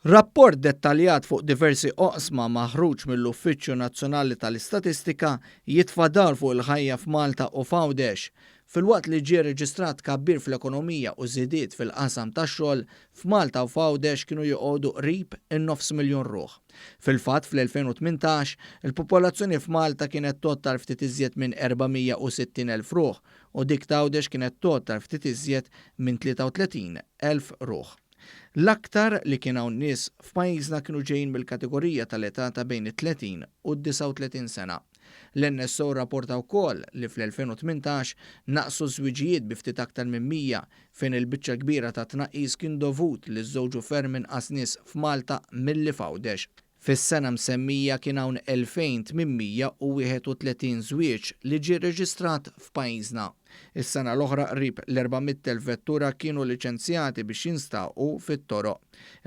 Rapport dettaljat fuq diversi oqsma maħruġ mill-Uffiċċju Nazzjonali tal-Istatistika jitfadar fuq il-ħajja f'Malta u f'Għawdex. Filwaqt li ġie reġistrat kabbir fl-ekonomija u żidiet fil-qasam tax-xogħol, f'Malta u f'Għawdex kienu joqogħdu qrib in-900,000 ruħ. Fil-fatt fl-2018 il-popolazzjoni f'Malta kienet tottal ftit iżjed minn 460,000 ruħ u dik ta' Għawdex kienet tottal ftit iżjed minn 33,000 ruħ. L-aktar li kien hawn nies f'pajjiżna kienu ġejjin mill-kategorija tal-età ta' bejn it-30 u d-39 sena. L-NSO rapporta wkoll li fl-2018 naqsu żwiġijiet bi ftit aktar minn 100 fejn il-biċċa kbira ta' tnaqqis kien dovut li żżewġu ferm inqas nies f'Malta milli f'Għawdex. Fis-sena msemmija kien hawn 2831 żwieġ li ġie reġistrat f'pajjiżna. Is-sena l-oħra qrib l-400,000 vettura kienu liċenzjati biex jinstgħu fit-toroq.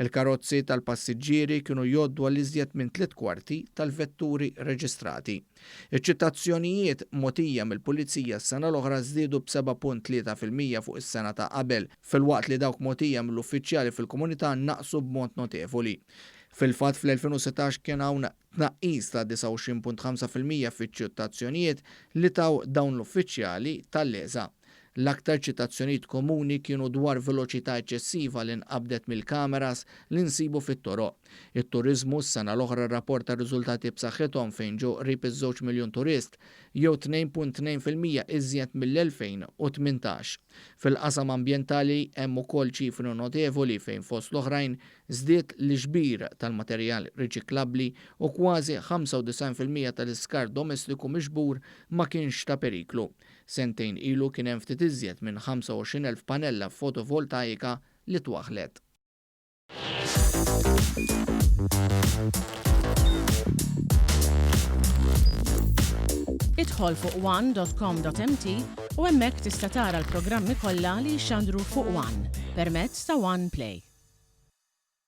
Il-karozzi tal-passiġġieri kienu jgħoddu għal iżjed minn 3/4 tal-vetturi reġistrati. Iċ-ċitazzjonijiet mogħtija mill-Pulizija s-sena l-oħra żdiedu b'7.3% fuq is-sena ta' qabel, filwaqt li dawk mogħtija mill-uffiċjali fil-komunità naqsu b'mod notevoli. Fil-fatt fl-2016 kien hawn tnaqqis ta' 29.5% fiċ-ċitazzjonijiet li taw dawn l-uffiċjali tal-leża. L-aktar ċitazzjonijiet komuni kienu dwar veloċità eċċessiva li nqabdet mill-kameras li nsibu fit-toroq. It-turiżmu s-sena l-oħra rrapporta riżultati b'saħħithom fejn ġew qrib iż-2 miljun turist jew 2.2% iżjed mill-2018. Fil-qasam ambjentali hemm ukoll ċifri notevoli fejn fost l-oħrajn żdied l-ġbir tal-materjal riċiklabbli u kważi 95% tal-iskart domestiku miġbur ma kienx ta' periklu. Sentejn ilu kien hemm ftit iżjed minn 25,000 panella fotovoltaika li twaħħlet. Idħol fuq one.com.mt u hemmhekk tista' tara l-programmi kollha li jxandru fuq One permezz ta' One Play.